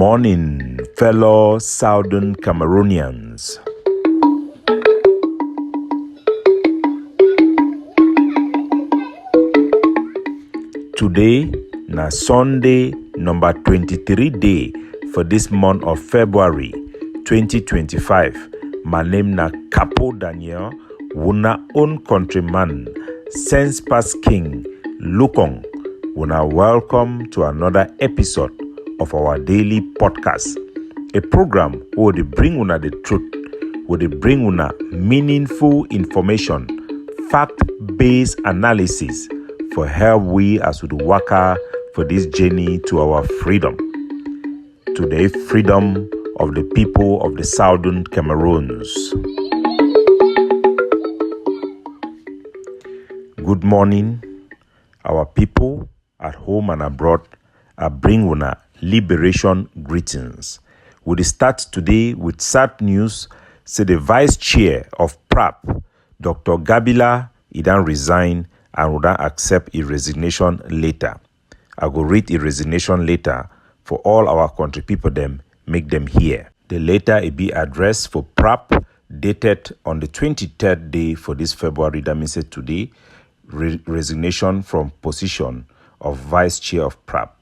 morning, fellow Southern Cameroonians. Today, na Sunday number 23 day for this month of February 2025. My name na Capo Daniel, wuna own countryman, sense pass king, Lukong. Wuna welcome to another episode of our daily podcast, a program where they bring una the truth, where they bring una meaningful information, fact-based analysis for help we as we waka for this journey to our freedom, to the freedom of the people of the Southern Cameroons. Good morning, our people at home and abroad. I bring una liberation greetings. We start today with sad news. Say the vice chair of PRAP, Dr. Gabila, he don't resign and would not accept a resignation letter. I go read a resignation letter for all our country people them, make them hear. The letter it be addressed for PRAP, dated on the 23rd day for this February, that means today, resignation from position of vice chair of PRAP.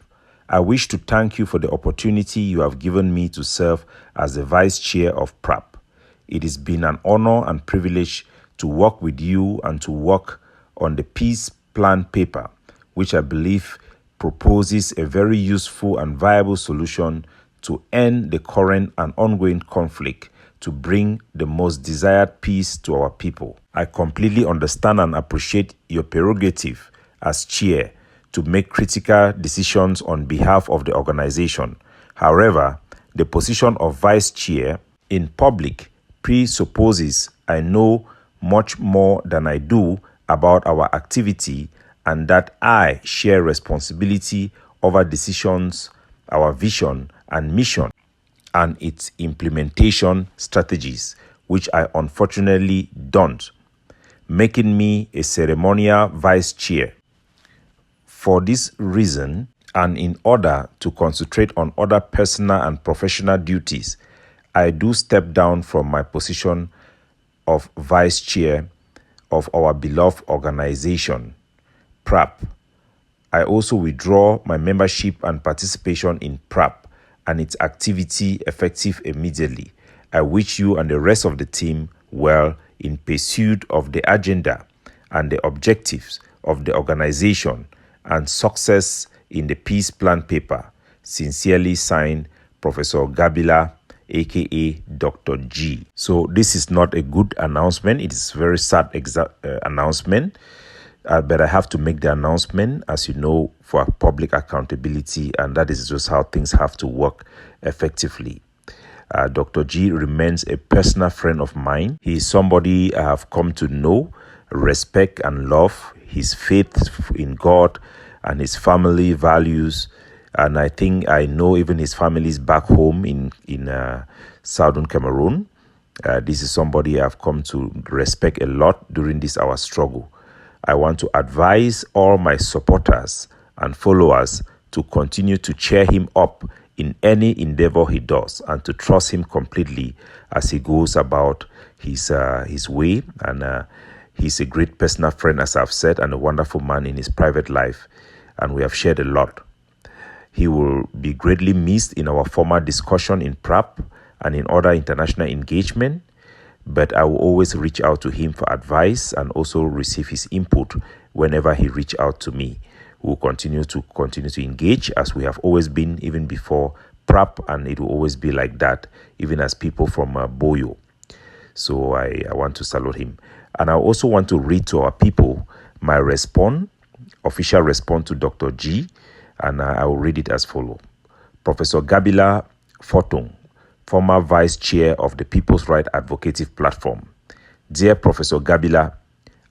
I wish to thank you for the opportunity you have given me to serve as the vice chair of PRAP. It has been an honor and privilege to work with you and to work on the peace plan paper, which I believe proposes a very useful and viable solution to end the current and ongoing conflict to bring the most desired peace to our people. I completely understand and appreciate your prerogative as chair to make critical decisions on behalf of the organization. However, the position of vice chair in public presupposes I know much more than I do about our activity and that I share responsibility over decisions, our vision and mission, and its implementation strategies, which I unfortunately don't, making me a ceremonial vice chair. For this reason, and in order to concentrate on other personal and professional duties, I do step down from my position of vice chair of our beloved organization, PRAP. I also withdraw my membership and participation in PRAP and its activity effective immediately. I wish you and the rest of the team well in pursuit of the agenda and the objectives of the organization and success in the peace plan paper. Sincerely signed, Professor Gabila, aka Dr. G. So this is not a good announcement. It is a very sad announcement. But I have to make the announcement, as you know, for public accountability, and that is just how things have to work effectively. Dr. G remains a personal friend of mine. He is somebody I have come to know, respect, and love. His faith in God and his family values, and I think I know even his family's back home in Southern Cameroon. This is somebody I've come to respect a lot during this our struggle. I want to advise all my supporters and followers to continue to cheer him up in any endeavor he does and to trust him completely as he goes about his way. And he's a great personal friend, as I've said, and a wonderful man in his private life, and we have shared a lot. He will be greatly missed in our former discussion in PRAP and in other international engagement, but I will always reach out to him for advice and also receive his input whenever he reach out to me. We will continue to engage as we have always been, even before PRAP, and it will always be like that, even as people from Boyo. So I want to salute him. And I also want to read to our people my official response to Dr. G, and I will read it as follows. Professor Gabila Fortung, former vice chair of the People's Right Advocative Platform. Dear Professor Gabila,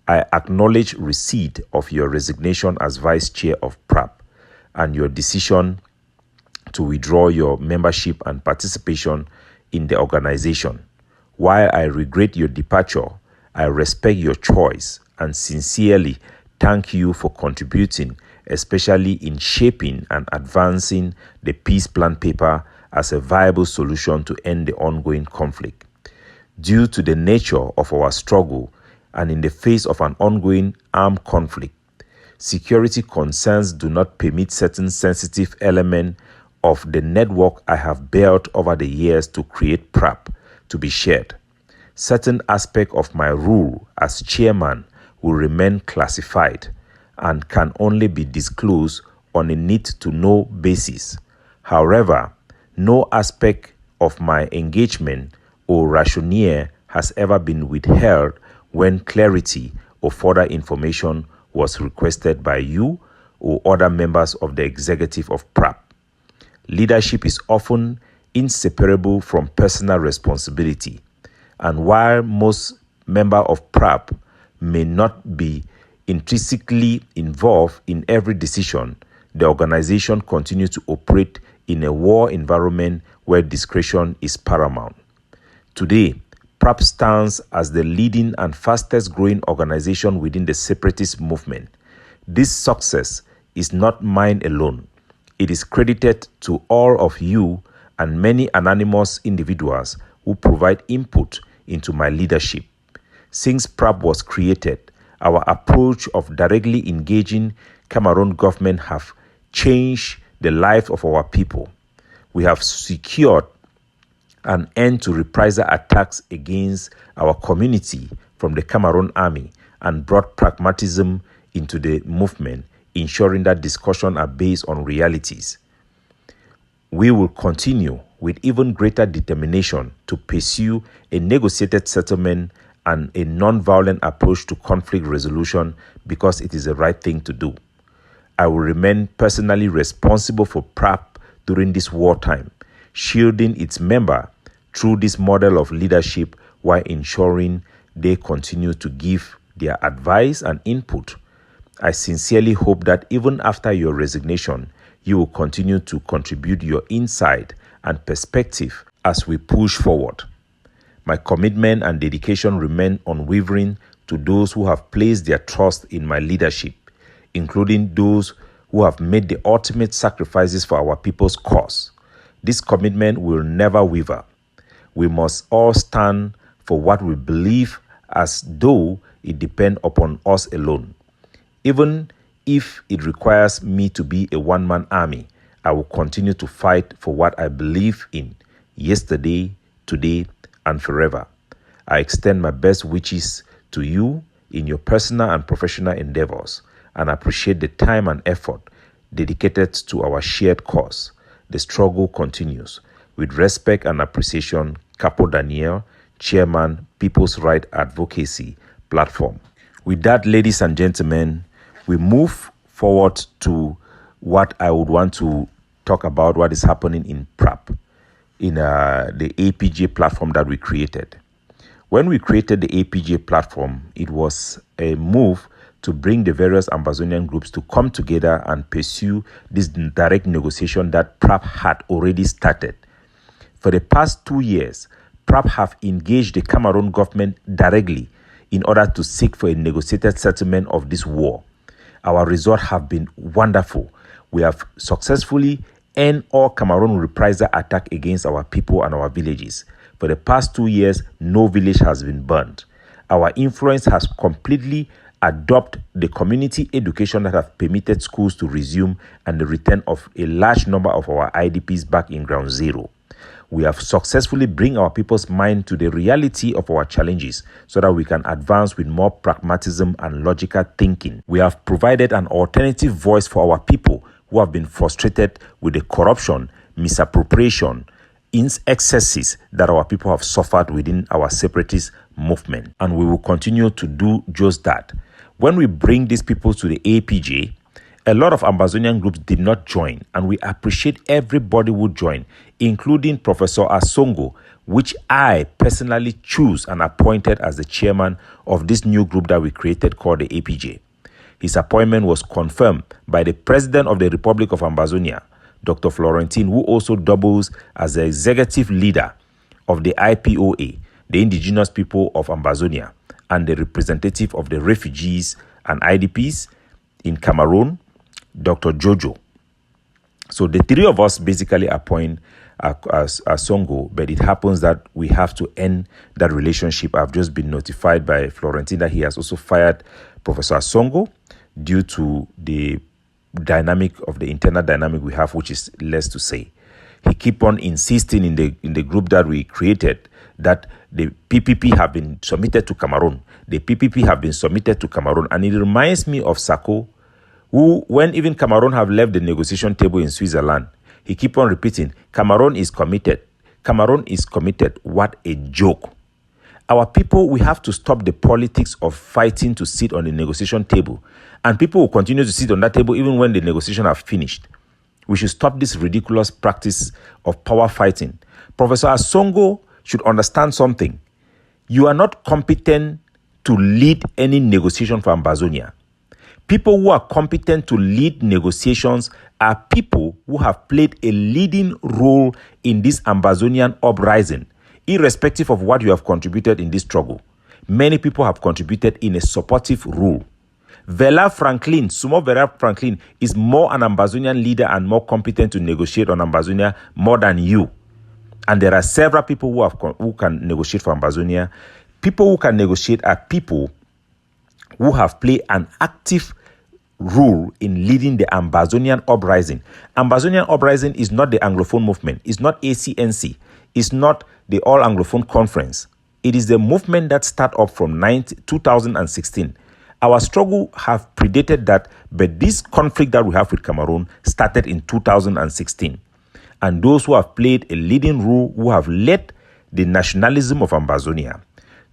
I acknowledge receipt of your resignation as vice chair of PRAP and your decision to withdraw your membership and participation in the organization. While I regret your departure, I respect your choice and sincerely thank you for contributing, especially in shaping and advancing the peace plan paper as a viable solution to end the ongoing conflict. Due to the nature of our struggle and in the face of an ongoing armed conflict, security concerns do not permit certain sensitive elements of the network I have built over the years to create PRAP to be shared. Certain aspects of my role as chairman will remain classified and can only be disclosed on a need-to-know basis. However, no aspect of my engagement or rationale has ever been withheld when clarity or further information was requested by you or other members of the executive of PRAP. Leadership is often inseparable from personal responsibility, and while most members of PRAP may not be intrinsically involved in every decision, the organization continues to operate in a war environment where discretion is paramount. Today, PRAP stands as the leading and fastest growing organization within the separatist movement. This success is not mine alone. It is credited to all of you and many anonymous individuals who provide input into my leadership. Since PRAP was created, our approach of directly engaging Cameroon government have changed the life of our people. We have secured an end to reprisal attacks against our community from the Cameroon army and brought pragmatism into the movement, ensuring that discussions are based on realities. We will continue with even greater determination to pursue a negotiated settlement and a non-violent approach to conflict resolution because it is the right thing to do. I will remain personally responsible for PRAP during this wartime, shielding its members through this model of leadership while ensuring they continue to give their advice and input. I sincerely hope that even after your resignation, you will continue to contribute your insight and perspective as we push forward. My commitment and dedication remain unwavering to those who have placed their trust in my leadership, including those who have made the ultimate sacrifices for our people's cause. This commitment will never waver. We must all stand for what we believe as though it depends upon us alone. Even if it requires me to be a one-man army, I will continue to fight for what I believe in yesterday, today, and forever. I extend my best wishes to you in your personal and professional endeavors and appreciate the time and effort dedicated to our shared cause. The struggle continues. With respect and appreciation, Capo Daniel, Chairman, People's Right Advocacy Platform. With that, ladies and gentlemen, we move forward to what I would want to talk about, what is happening in PRAP, in the APJ platform that we created. When we created the APJ platform, it was a move to bring the various Ambazonian groups to come together and pursue this direct negotiation that PRAP had already started. For the past 2 years, PRAP have engaged the Cameroon government directly in order to seek for a negotiated settlement of this war. Our results have been wonderful. We have successfully end all Cameroon reprisal attack against our people and our villages. For the past 2 years, no village has been burned. Our influence has completely adopted the community education that have permitted schools to resume and the return of a large number of our IDPs back in ground zero. We have successfully bring our people's mind to the reality of our challenges so that we can advance with more pragmatism and logical thinking. We have provided an alternative voice for our people who have been frustrated with the corruption, misappropriation, excesses that our people have suffered within our separatist movement. And we will continue to do just that. When we bring these people to the APJ, a lot of Ambazonian groups did not join, and we appreciate everybody who joined, including Professor Asongo, which I personally choose and appointed as the chairman of this new group that we created called the APJ. His appointment was confirmed by the President of the Republic of Ambazonia, Dr. Florentine, who also doubles as the executive leader of the IPOA, the indigenous people of Ambazonia, and the representative of the refugees and IDPs in Cameroon, Dr. Jojo. So the three of us basically appoint Songo, but it happens that we have to end that relationship. I've just been notified by Florentine that he has also fired Professor Songo due to the internal dynamic we have, which is less to say. He keep on insisting in the group that we created that the PPP have been submitted to Cameroon. The PPP have been submitted to Cameroon, and it reminds me of Sako, who, when even Cameroon have left the negotiation table in Switzerland, he keep on repeating, Cameroon is committed. Cameroon is committed. What a joke. Our people, we have to stop the politics of fighting to sit on the negotiation table. And people will continue to sit on that table even when the negotiations are finished. We should stop this ridiculous practice of power fighting. Professor Songo should understand something. You are not competent to lead any negotiation for Ambazonia. People who are competent to lead negotiations are people who have played a leading role in this Ambazonian uprising, irrespective of what you have contributed in this struggle. Many people have contributed in a supportive role. Sumo Vera Franklin is more an Ambazonian leader and more competent to negotiate on Ambazonia more than you. And there are several people who can negotiate for Ambazonia. People who can negotiate are people who have played an active role in leading the Ambazonian uprising. Ambazonian uprising is not the Anglophone movement. It's not ACNC. It's not the All Anglophone Conference. It is the movement that started up from 2016. Our struggle have predated that, but this conflict that we have with Cameroon started in 2016. And those who have played a leading role, who have led the nationalism of Ambazonia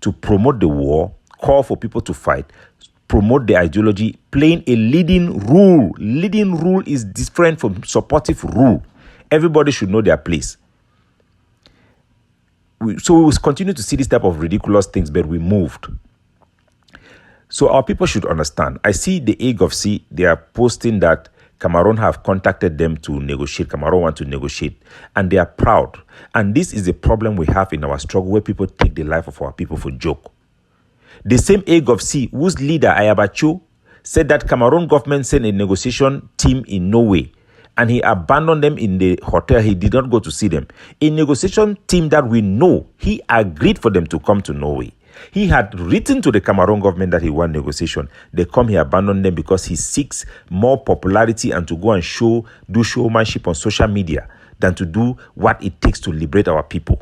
to promote the war, call for people to fight, promote the ideology, playing a leading role. Leading role is different from supportive role. Everybody should know their place. So we will continue to see this type of ridiculous things, but we moved. So our people should understand. I see the AGOVC, they are posting that Cameroon have contacted them to negotiate. Cameroon want to negotiate. And they are proud. And this is the problem we have in our struggle, where people take the life of our people for joke. The same AGOVC, whose leader, Ayabacho, said that Cameroon government sent a negotiation team in Norway, and he abandoned them in the hotel. He did not go to see them. A negotiation team that we know, he agreed for them to come to Norway. He had written to the Cameroon government that he want negotiation. They come, he abandoned them because he seeks more popularity and to go and do showmanship on social media than to do what it takes to liberate our people.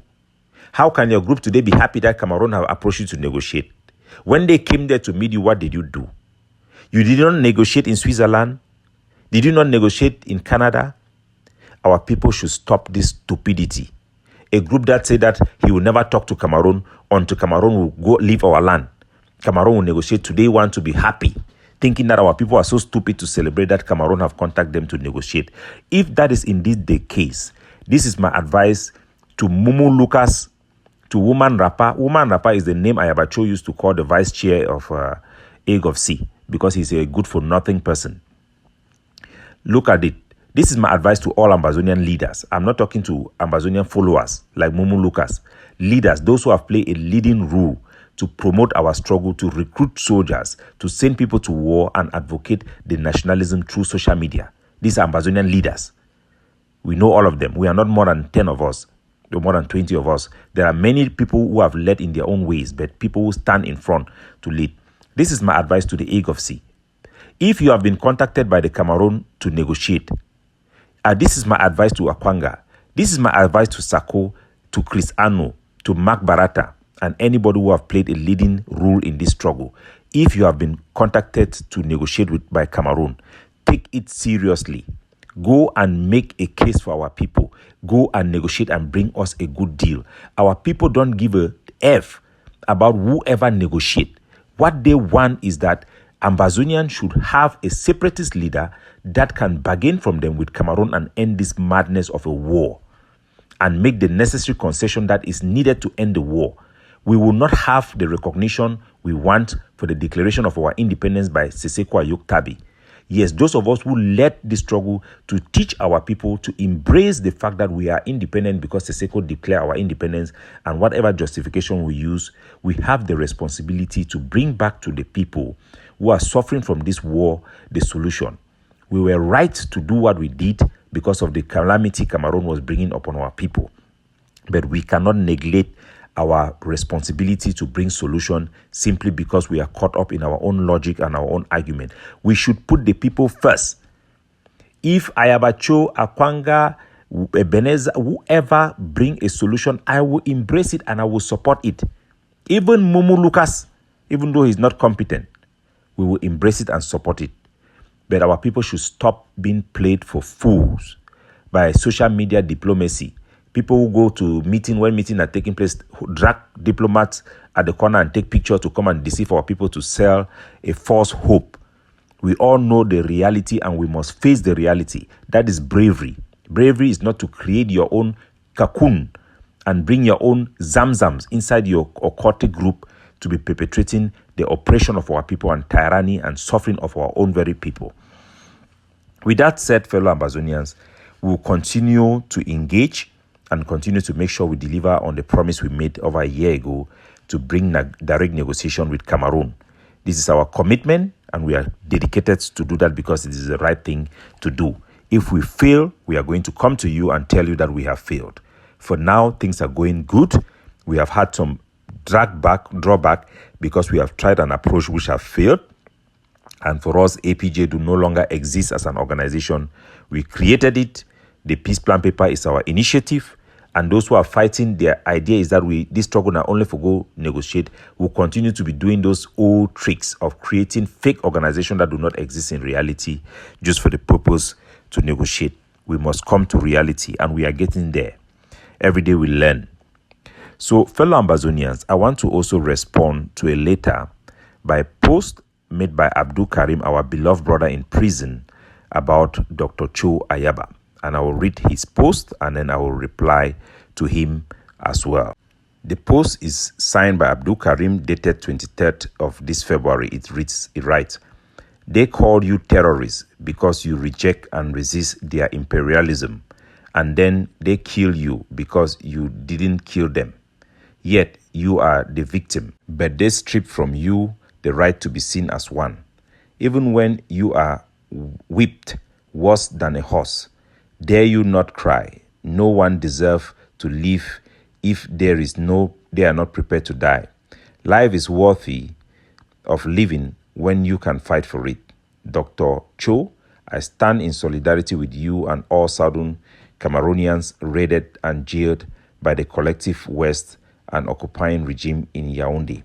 How can your group today be happy that Cameroon have approached you to negotiate? When they came there to meet you, what did you do? You did not negotiate in Switzerland? Did you not negotiate in Canada? Our people should stop this stupidity. A group that said that he will never talk to Cameroon until Cameroon will go leave our land. Cameroon will negotiate. Today want to be happy, thinking that our people are so stupid to celebrate that Cameroon have contacted them to negotiate. If that is indeed the case, this is my advice to Mumu Lucas, to Woman Rapper. Woman Rapper is the name Ayabacho used to call the vice chair of AGOVC because he's a good-for-nothing person. Look at it. This is my advice to all Ambazonian leaders. I'm not talking to Ambazonian followers like Mumu Lucas. Leaders, those who have played a leading role to promote our struggle, to recruit soldiers, to send people to war and advocate the nationalism through social media. These are Ambazonian leaders. We know all of them. We are not more than 10 of us, or more than 20 of us. There are many people who have led in their own ways, but people who stand in front to lead. This is my advice to the AGOVC. If you have been contacted by the Cameroon to negotiate, this is my advice to Akwanga. This is my advice to Sako, to Chris Ano, to Mark Barata, and anybody who have played a leading role in this struggle. If you have been contacted to negotiate by Cameroon, take it seriously. Go and make a case for our people. Go and negotiate and bring us a good deal. Our people don't give a F about whoever negotiate. What they want is that Ambazonian should have a separatist leader that can bargain from them with Cameroon and end this madness of a war and make the necessary concession that is needed to end the war. We will not have the recognition we want for the declaration of our independence by Seseko Ayok Tabi. Yes, those of us who led this struggle to teach our people to embrace the fact that we are independent because Seseko declared our independence, and whatever justification we use, we have the responsibility to bring back to the people who are suffering from this war the solution. We were right to do what we did because of the calamity Cameroon was bringing upon our people. But we cannot neglect our responsibility to bring solution simply because we are caught up in our own logic and our own argument. We should put the people first. If Ayabacho, Akwanga, Ebenezer, whoever bring a solution, I will embrace it and I will support it. Even Mumu Lucas, even though he's not competent, we will embrace it and support it. But our people should stop being played for fools by social media diplomacy. People who go to meeting, when meetings are taking place, who drag diplomats at the corner and take pictures to come and deceive our people to sell a false hope. We all know the reality and we must face the reality. That is bravery. Bravery is not to create your own cocoon and bring your own zamzams inside your occultic group to be perpetrating the oppression of our people and tyranny and suffering of our own very people. With that said, fellow Ambazonians, we will continue to engage and continue to make sure we deliver on the promise we made over a year ago to bring direct negotiation with Cameroon. This is our commitment, and we are dedicated to do that because it is the right thing to do. If we fail, we are going to come to you and tell you that we have failed. For now, things are going good. We have had some drawback, because we have tried an approach which have failed. And for us, APJ do no longer exist as an organization. We created it. The peace plan paper is our initiative. And those who are fighting, their idea is that this struggle not only for go negotiate, will continue to be doing those old tricks of creating fake organizations that do not exist in reality just for the purpose to negotiate. We must come to reality, and we are getting there. Every day we learn. So, fellow Ambazonians, I want to also respond to a letter by a post made by Abdul Karim, our beloved brother in prison, about Dr. Cho Ayaba. And I will read his post and then I will reply to him as well. The post is signed by Abdul Karim, dated 23rd of this February. It writes, "They call you terrorists because you reject and resist their imperialism, and then they kill you because you didn't kill them. Yet you are the victim, but they strip from you the right to be seen as one. Even when you are whipped worse than a horse, dare you not cry? No one deserves to live if they are not prepared to die. Life is worthy of living when you can fight for it. Dr. Cho, I stand in solidarity with you and all Southern Cameroonians raided and jailed by the collective West and occupying regime in Yaoundé."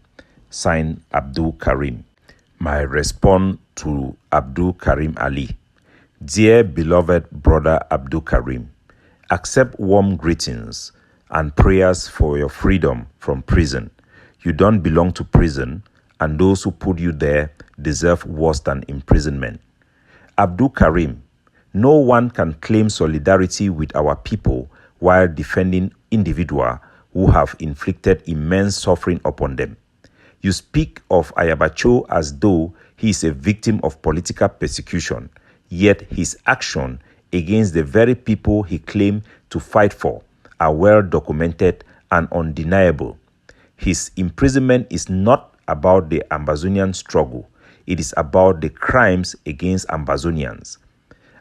Signed, Abdul Karim. My response to Abdul Karim Ali. Dear beloved brother Abdul Karim, accept warm greetings and prayers for your freedom from prison. You don't belong to prison, and those who put you there deserve worse than imprisonment. Abdul Karim, no one can claim solidarity with our people while defending individuals who have inflicted immense suffering upon them. You speak of Ayabacho as though he is a victim of political persecution, yet his action against the very people he claimed to fight for are well documented and undeniable. His imprisonment is not about the Ambazonian struggle. It is about the crimes against Ambazonians.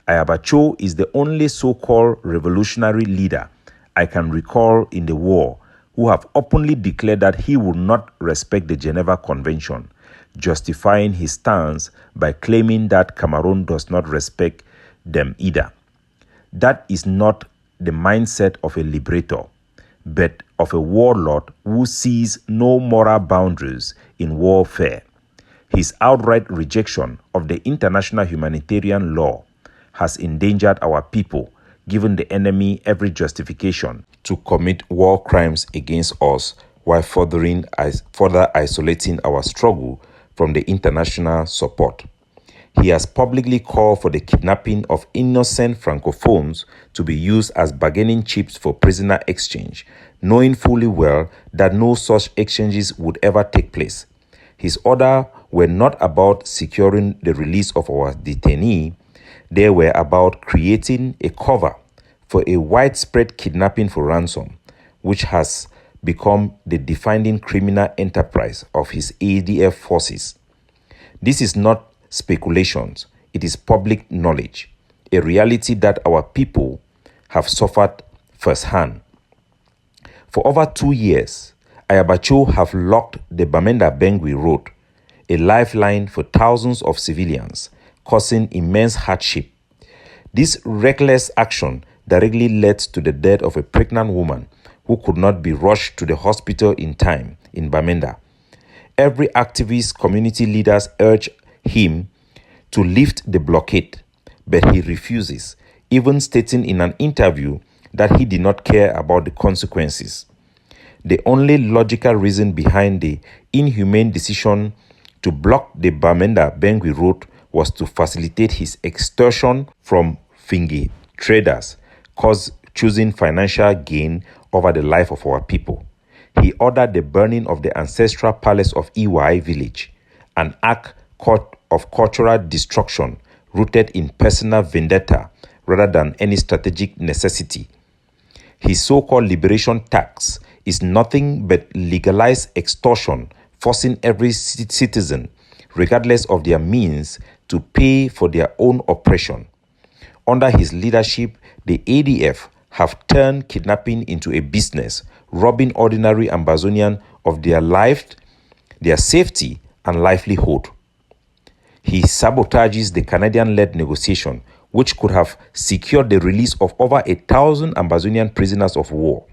Ayabacho is the only so-called revolutionary leader I can recall in the war who have openly declared that he will not respect the Geneva Convention, justifying his stance by claiming that Cameroon does not respect them either. That is not the mindset of a liberator, but of a warlord who sees no moral boundaries in warfare. His outright rejection of the international humanitarian law has endangered our people, given the enemy every justification to commit war crimes against us while further isolating our struggle from the international support. He has publicly called for the kidnapping of innocent Francophones to be used as bargaining chips for prisoner exchange, knowing fully well that no such exchanges would ever take place. His orders were not about securing the release of our detainee, they were about creating a cover for a widespread kidnapping for ransom, which has become the defining criminal enterprise of his ADF forces. This is not speculations. it is public knowledge, a reality that our people have suffered firsthand. For over 2 years, Ayabacho have locked the Bamenda-Bengui Road, a lifeline for thousands of civilians, causing immense hardship. This reckless action directly led to the death of a pregnant woman who could not be rushed to the hospital in time in Bamenda. Every activist, community leaders urge him to lift the blockade, but he refuses, even stating in an interview that he did not care about the consequences. The only logical reason behind the inhumane decision to block the Bamenda-Bengui Road was to facilitate his extortion from Fingi traders, choosing financial gain over the life of our people. He ordered the burning of the ancestral palace of Iwai village, an act of cultural destruction rooted in personal vendetta rather than any strategic necessity. His so-called liberation tax is nothing but legalized extortion, forcing every citizen, regardless of their means, to pay for their own oppression. Under his leadership, the ADF have turned kidnapping into a business, robbing ordinary Ambazonians of their life, their safety, and livelihood. He sabotages the Canadian-led negotiation, which could have secured the release of over 1,000 Ambazonian prisoners of war.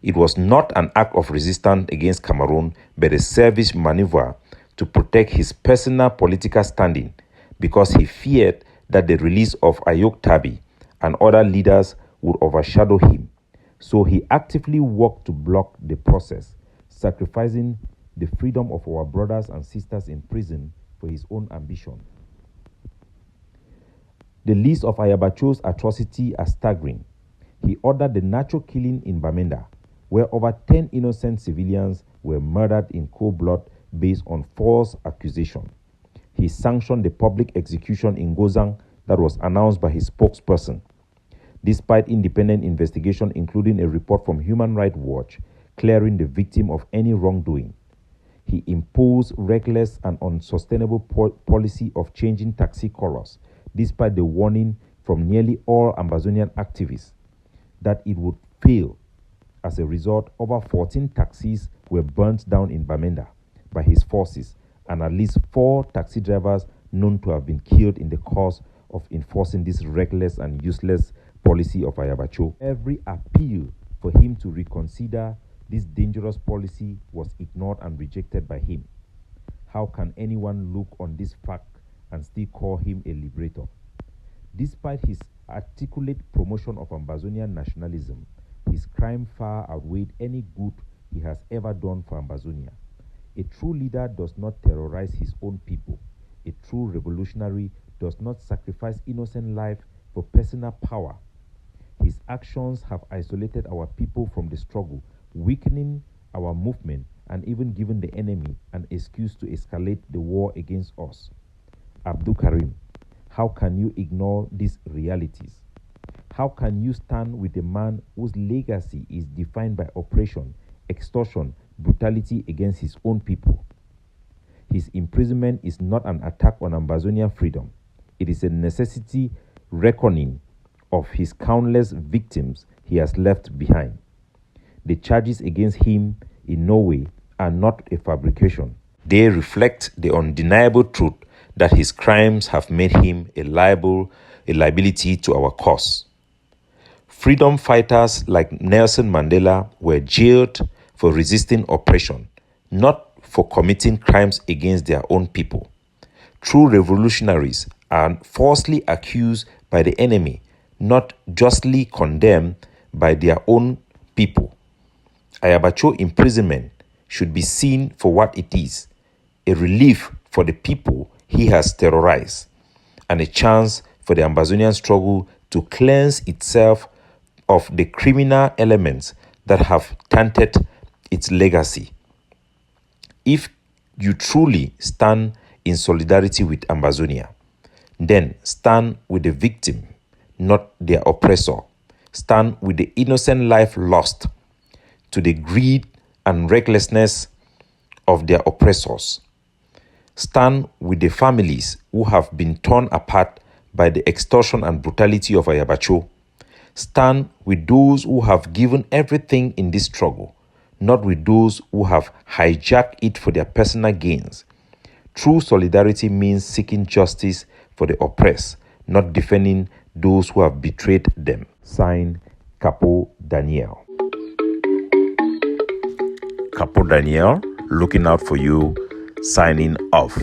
It was not an act of resistance against Cameroon, but a selfish maneuver to protect his personal political standing, because he feared that the release of Ayok Tabi and other leaders would overshadow him. So he actively worked to block the process, sacrificing the freedom of our brothers and sisters in prison for his own ambition. The list of Ayabacho's atrocities are staggering. He ordered the natural killing in Bamenda, where over 10 innocent civilians were murdered in cold blood based on false accusation. He sanctioned the public execution in Gozang that was announced by his spokesperson. Despite independent investigation, including a report from Human Rights Watch clearing the victim of any wrongdoing, he imposed reckless and unsustainable policy of changing taxi colors, despite the warning from nearly all Ambazonian activists that it would fail. As a result, over 14 taxis were burnt down in Bamenda by his forces, and at least 4 taxi drivers known to have been killed in the course of enforcing this reckless and useless policy of Ayabacho. Every appeal for him to reconsider this dangerous policy was ignored and rejected by him. How can anyone look on this fact and still call him a liberator? Despite his articulate promotion of Ambazonian nationalism, his crime far outweighed any good he has ever done for Ambazonia. A true leader does not terrorize his own people. A true revolutionary does not sacrifice innocent life for personal power. His actions have isolated our people from the struggle, weakening our movement, and even given the enemy an excuse to escalate the war against us. Abdul Karim, how can you ignore these realities? How can you stand with a man whose legacy is defined by oppression, extortion, brutality against his own people? His imprisonment is not an attack on Ambazonian freedom. It is a necessity reckoning of his countless victims he has left behind. The charges against him in no way are not a fabrication. They reflect the undeniable truth that his crimes have made him a liability to our cause. Freedom fighters like Nelson Mandela were jailed for resisting oppression, not for committing crimes against their own people. True revolutionaries are falsely accused by the enemy, not justly condemned by their own people. Ayabacho imprisonment should be seen for what it is, a relief for the people he has terrorized, and a chance for the Ambazonian struggle to cleanse itself of the criminal elements that have tainted its legacy. If you truly stand in solidarity with Ambazonia, then stand with the victim, not their oppressor. Stand with the innocent life lost to the greed and recklessness of their oppressors. Stand with the families who have been torn apart by the extortion and brutality of Ayabacho. Stand with those who have given everything in this struggle, not with those who have hijacked it for their personal gains. True solidarity means seeking justice for the oppressed, not defending those who have betrayed them. Signed, Capo Daniel. Capo Daniel, looking out for you, signing off.